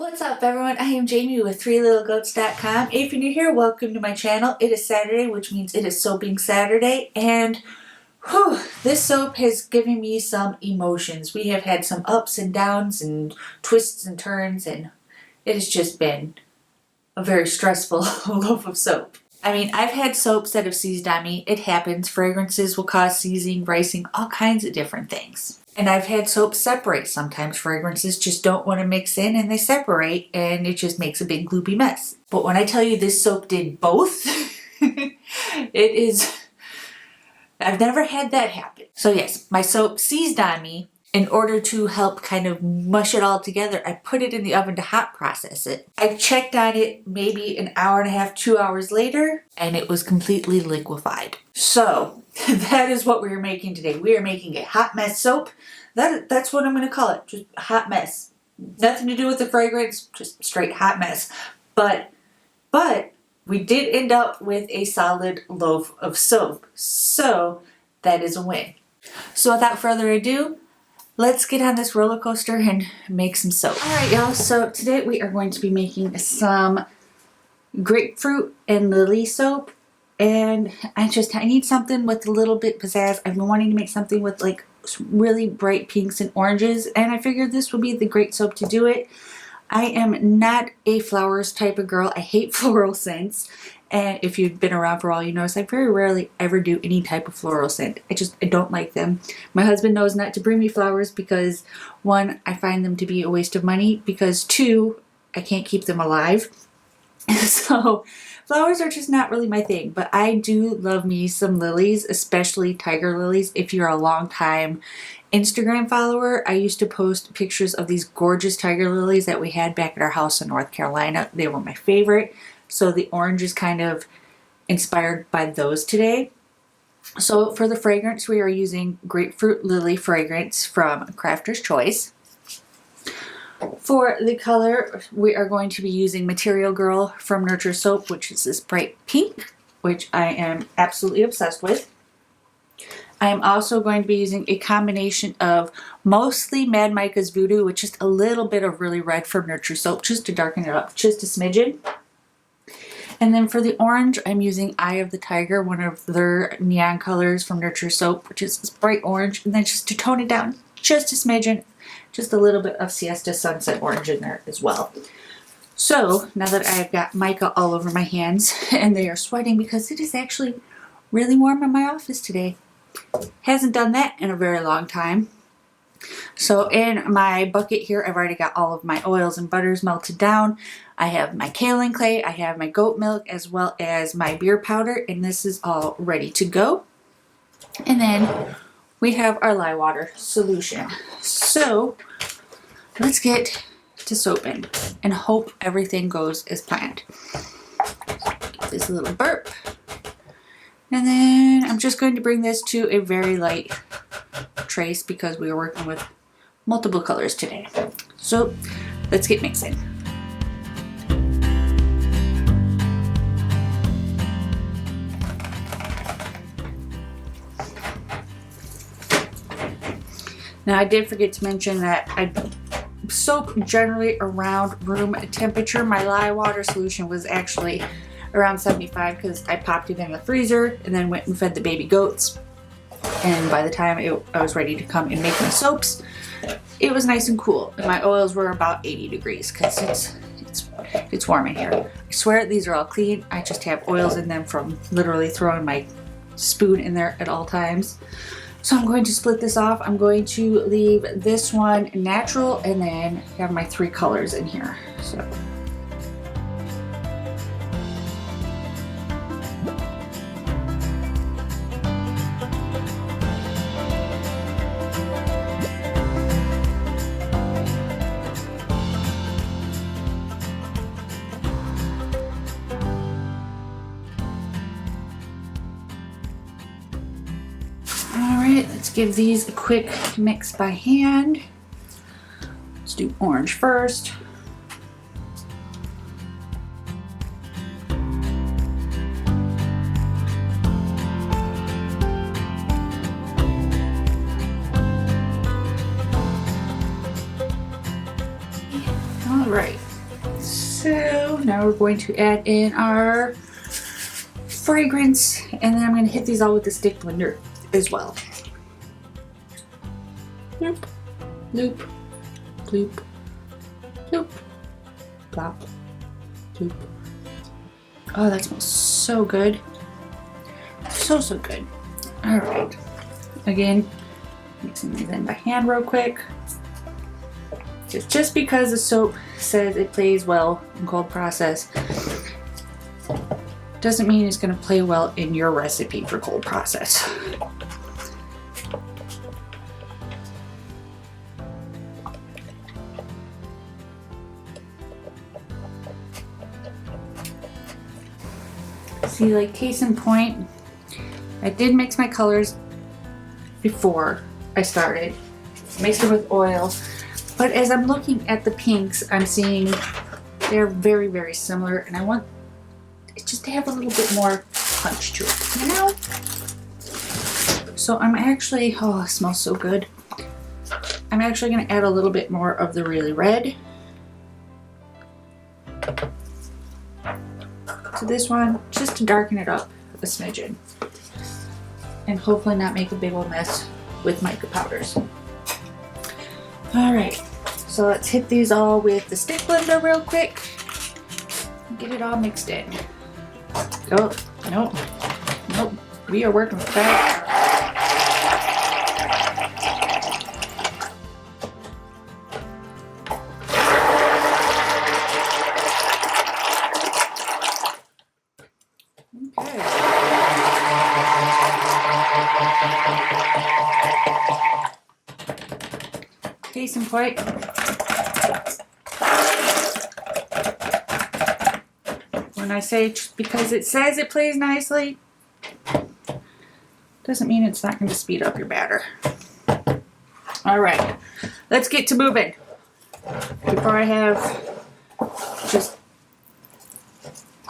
What's up everyone? I am Jamie with 3littlegoats.com. If you're new here, welcome to my channel. It is Saturday, which means it is soaping Saturday, and this soap has given me some emotions. We have had some ups and downs and twists and turns, and it has just been a very stressful loaf of soap. I mean, I've had soaps that have seized on me. It happens. Fragrances will cause seizing, ricing, all kinds of different things. And I've had soaps separate. Sometimes fragrances just don't want to mix in and they separate and it just makes a big gloopy mess. But when I tell you this soap did both, I've never had that happen. So yes, my soap seized on me. In order to help kind of mush it all together, I put it in the oven to hot process it. I checked on it maybe an hour and a half, 2 hours later, and it was completely liquefied. So that is what we are making today. We are making a hot mess soap. That's what I'm going to call it. Just a hot mess. Nothing to do with the fragrance, just straight hot mess. But we did end up with a solid loaf of soap. So that is a win. So without further ado, let's get on this roller coaster and make some soap. Alright y'all, so today we are going to be making some grapefruit and lily soap. And I need something with a little bit pizzazz. I've been wanting to make something with like really bright pinks and oranges, and I figured this would be the great soap to do it. I am not a flowers type of girl. I hate floral scents. And if you've been around for a while, you notice I very rarely ever do any type of floral scent. I don't like them. My husband knows not to bring me flowers because, one, I find them to be a waste of money, because two, I can't keep them alive. So flowers are just not really my thing, but I do love me some lilies, especially tiger lilies. If you're a long time Instagram follower, I used to post pictures of these gorgeous tiger lilies that we had back at our house in North Carolina. They were my favorite. So the orange is kind of inspired by those today. So for the fragrance, we are using Grapefruit Lily fragrance from Crafter's Choice. For the color, we are going to be using Material Girl from Nurture Soap, which is this bright pink, which I am absolutely obsessed with. I am also going to be using a combination of mostly Mad Micah's Voodoo with just a little bit of really red from Nurture Soap, just to darken it up just a smidgen. And then for the orange, I'm using Eye of the Tiger, one of their neon colors from Nurture Soap, which is this bright orange. And then just to tone it down just a smidgen, just a little bit of Siesta Sunset Orange in there as well. So now that I've got mica all over my hands and they are sweating because it is actually really warm in my office today. Hasn't done that in a very long time. So in my bucket here, I've already got all of my oils and butters melted down. I have my kaolin clay, I have my goat milk, as well as my beer powder, and this is all ready to go. And then we have our lye water solution. So let's get to soaping and hope everything goes as planned. Get this little burp. And then I'm just going to bring this to a very light trace because we are working with multiple colors today. So let's get mixing. Now I did forget to mention that I soap generally around room temperature. My lye water solution was actually around 75 because I popped it in the freezer and then went and fed the baby goats. And by the time I was ready to come and make my soaps, it was nice and cool. And my oils were about 80 degrees because it's warm in here. I swear these are all clean. I just have oils in them from literally throwing my spoon in there at all times. So I'm going to split this off. I'm going to leave this one natural and then have my 3 colors in here. So. Let's give these a quick mix by hand. Let's do orange first. All right. So now we're going to add in our fragrance, and then I'm going to hit these all with the stick blender as well. Loop, loop, loop, loop, plop, loop. Oh, that smells so good. So good. All right. Again, mixing these in by hand real quick. Just because the soap says it plays well in cold process doesn't mean it's going to play well in your recipe for cold process. See, like case in point, I did mix my colors before I started. Mixed them with oil. But as I'm looking at the pinks, I'm seeing they're very similar, and I want it just to have a little bit more punch to it, you know? So I'm actually, oh, it smells so good. I'm actually going to add a little bit more of the really red to this one, just to darken it up a smidgen. And hopefully not make a big old mess with mica powders. Alright, so let's hit these all with the stick blender real quick. Get it all mixed in. Oh, nope, nope, we are working with that. Case in point, when I say because it says it plays nicely, doesn't mean it's not going to speed up your batter. All right, let's get to moving before I have just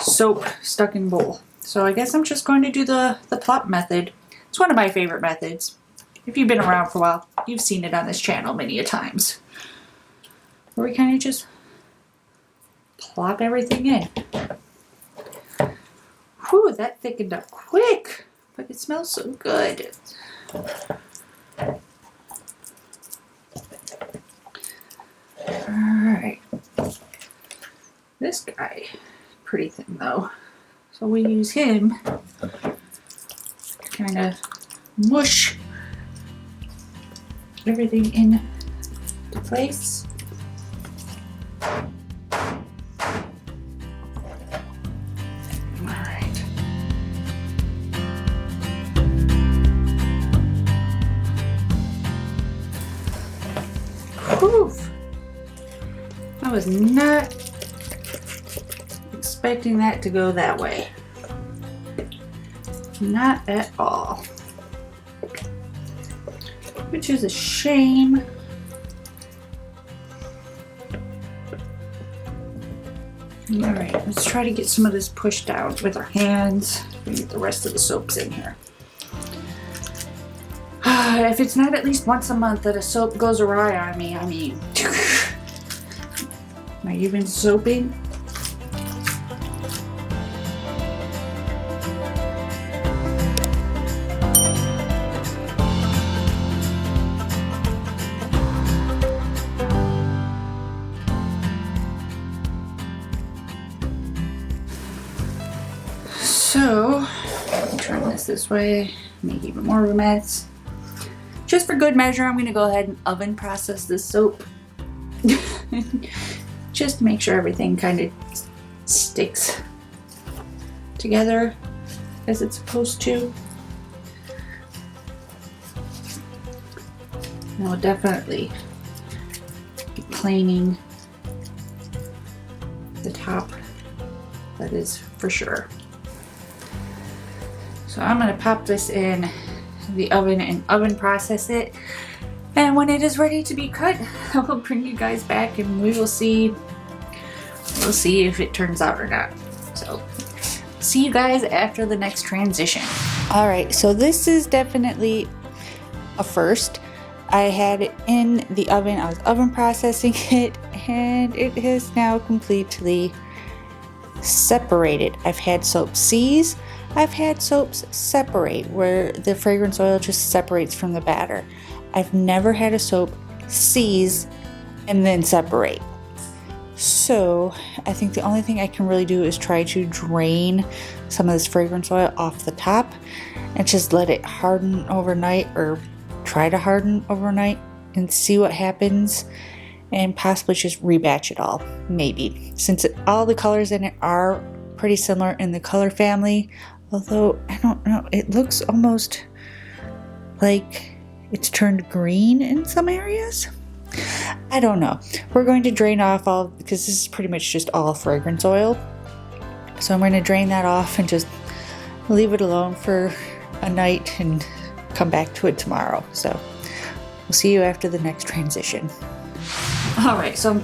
soap stuck in bowl. So I guess I'm just going to do the plop method. It's one of my favorite methods. If you've been around for a while, you've seen it on this channel many a times. Where we kind of just plop everything in. Whew, that thickened up quick, but it smells so good. Alright. This guy, pretty thin though. So we use him to kind of mush everything in place. Alright. Whew. I was not expecting that to go that way. Not at all. Which is a shame. Alright, let's try to get some of this pushed out with our hands and get the rest of the soaps in here. If it's not at least once a month that a soap goes awry on me, I mean, am I even soaping? So, turn this way, make even more of a mess. Just for good measure, I'm going to go ahead and oven process this soap. Just to make sure everything kind of sticks together as it's supposed to. And I'll definitely be planing the top, that is for sure. So I'm going to pop this in the oven and oven process it, and when it is ready to be cut, I will bring you guys back and we'll see if it turns out or not. So see you guys after the next transition. All right, so this is definitely a first. I had it in the oven, I was oven processing it, and it is now completely separated. I've had soap seize, I've had soaps separate where the fragrance oil just separates from the batter. I've never had a soap seize and then separate. So I think the only thing I can really do is try to drain some of this fragrance oil off the top and just let it harden overnight, or try to harden overnight and see what happens, and possibly just rebatch it all, maybe, since all the colors in it are pretty similar in the color family. Although I don't know, it looks almost like it's turned green in some areas. I don't know. We're going to drain off all, because this is pretty much just all fragrance oil. So I'm going to drain that off and just leave it alone for a night and come back to it tomorrow. So we'll see you after the next transition. Alright, so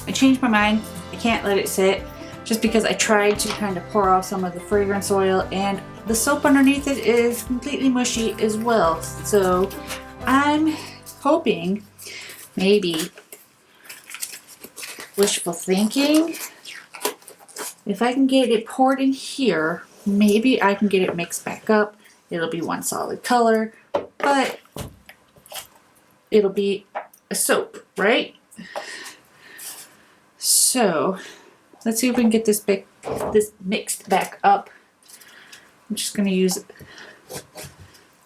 I changed my mind. I can't let it sit just because I tried to kind of pour off some of the fragrance oil, and the soap underneath it is completely mushy as well. So I'm hoping, maybe wishful thinking, if I can get it poured in here, maybe I can get it mixed back up. It'll be one solid color, but it'll be a soap, right? So let's see if we can get this mixed back up. I'm just going to use the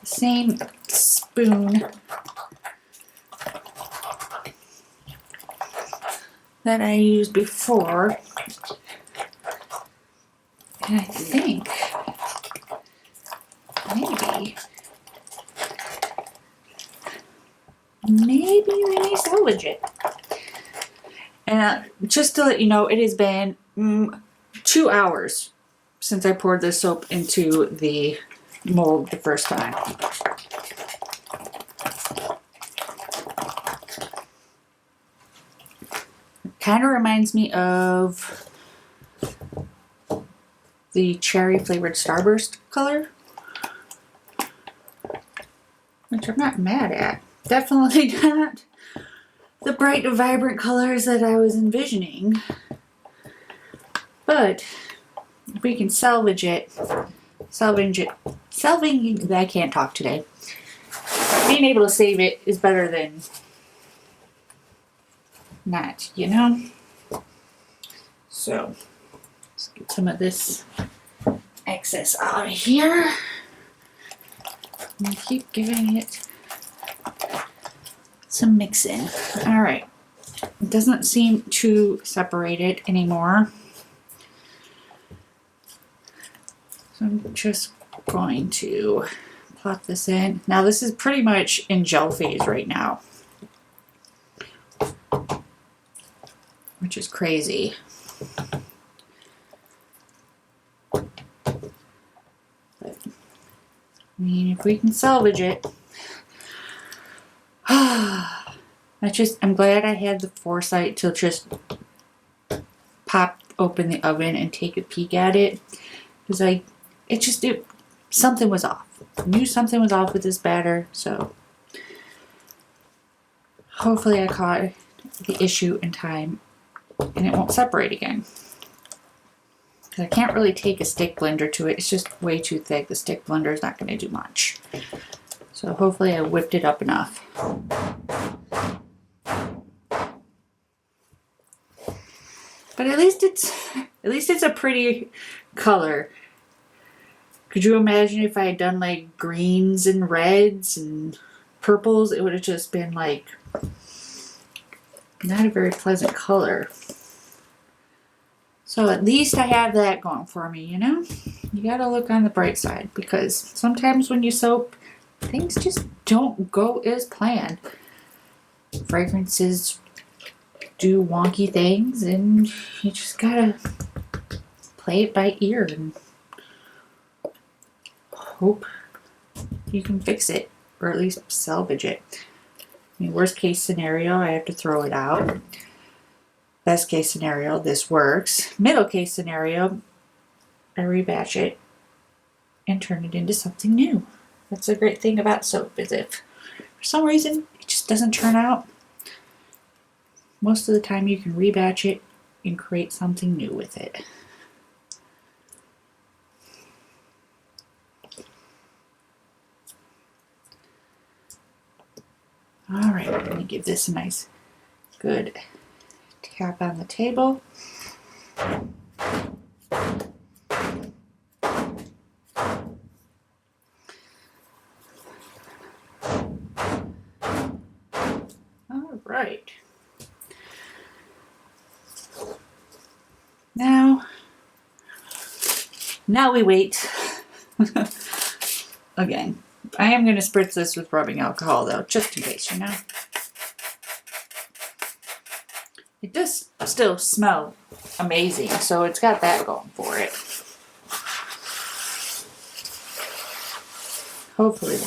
same spoon that I used before, and I think maybe we may salvage it. And just to let you know, it has been 2 hours since I poured this soap into the mold the first time. Kind of reminds me of the cherry flavored Starburst color, which I'm not mad at. Definitely not the bright, vibrant colors that I was envisioning. But if we can salvage it, I can't talk today. Being able to save it is better than not, you know? So let's get some of this excess out of here and keep giving it some mixing. All right, it doesn't seem too separated anymore, so I'm just going to plop this in. Now this is pretty much in gel phase right now, which is crazy. But, I mean, if we can salvage it. I'm glad I had the foresight to just pop open the oven and take a peek at it, because something was off. I knew something was off with this batter, so hopefully I caught the issue in time and it won't separate again. I can't really take a stick blender to it. It's just way too thick. The stick blender is not going to do much. So hopefully I whipped it up enough. But at least it's a pretty color. Could you imagine if I had done like greens and reds and purples? It would have just been like not a very pleasant color. So at least I have that going for me, you know? You gotta look on the bright side, because sometimes when you soap, things just don't go as planned. Fragrances do wonky things, and you just gotta play it by ear and hope you can fix it, or at least salvage it. I mean, worst case scenario, I have to throw it out. Best case scenario, this works. Middle case scenario, I rebatch it and turn it into something new. That's a great thing about soap, is if for some reason it just doesn't turn out, most of the time you can rebatch it and create something new with it. All right, let me give this a nice good tap on the table. All right. Now we wait. Again, I am going to spritz this with rubbing alcohol though, just in case, you know. It does still smell amazing, so it's got that going for it. Hopefully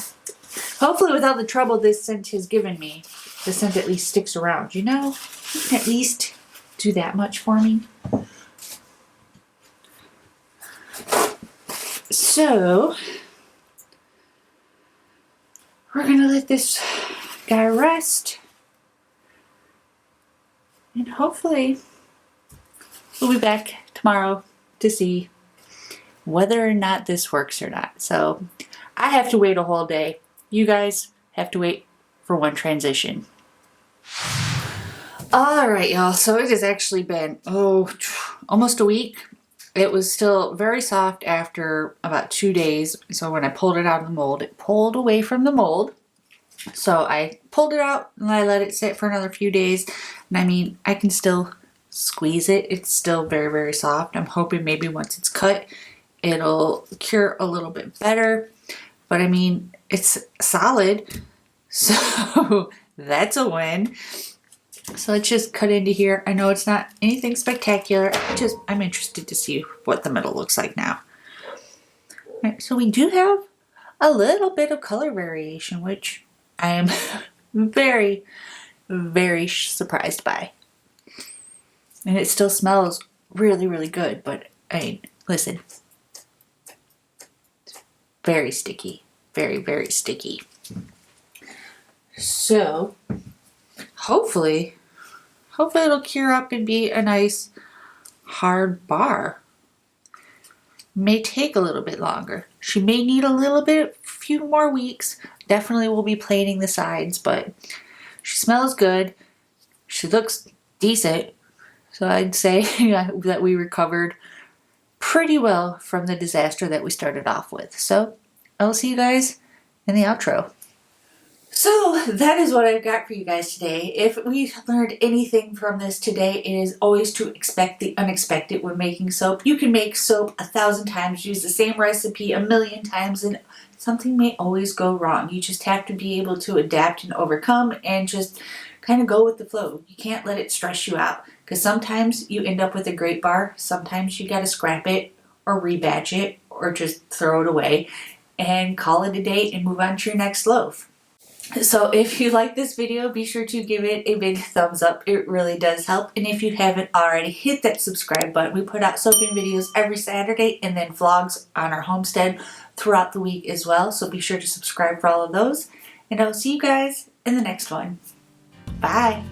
with all the trouble this scent has given me, the scent at least sticks around, you know? You can at least do that much for me. So, we're going to let this guy rest. And hopefully we'll be back tomorrow to see whether or not this works or not. So I have to wait a whole day. You guys have to wait for one transition. All right, y'all. So it has actually been, almost a week. It was still very soft after about 2 days. So when I pulled it out of the mold, it pulled away from the mold. So I pulled it out and I let it sit for another few days. And I mean, I can still squeeze it. It's still very, very soft. I'm hoping maybe once it's cut, it'll cure a little bit better. But I mean, it's solid. So that's a win. So let's just cut into here. I know it's not anything spectacular. I'm interested to see what the middle looks like now. All right, so we do have a little bit of color variation, which I am very, very surprised by. And it still smells really, really good, but I mean, listen. Very sticky. Very, very sticky. So, hopefully it'll cure up and be a nice hard bar. May take a little bit longer. She may need a few more weeks. Definitely will be planing the sides, but she smells good. She looks decent. So I'd say that we recovered pretty well from the disaster that we started off with. So I'll see you guys in the outro. So that is what I've got for you guys today. If we learned anything from this today, it is always to expect the unexpected when making soap. You can make soap 1,000 times, use the same recipe 1,000,000 times, and something may always go wrong. You just have to be able to adapt and overcome and just kind of go with the flow. You can't let it stress you out because sometimes you end up with a great bar. Sometimes you got to scrap it or rebatch it or just throw it away and call it a day and move on to your next loaf. So if you like this video, be sure to give it a big thumbs up. It really does help. And if you haven't already, hit that subscribe button. We put out soaping videos every Saturday and then vlogs on our homestead throughout the week as well. So be sure to subscribe for all of those. And I'll see you guys in the next one. Bye.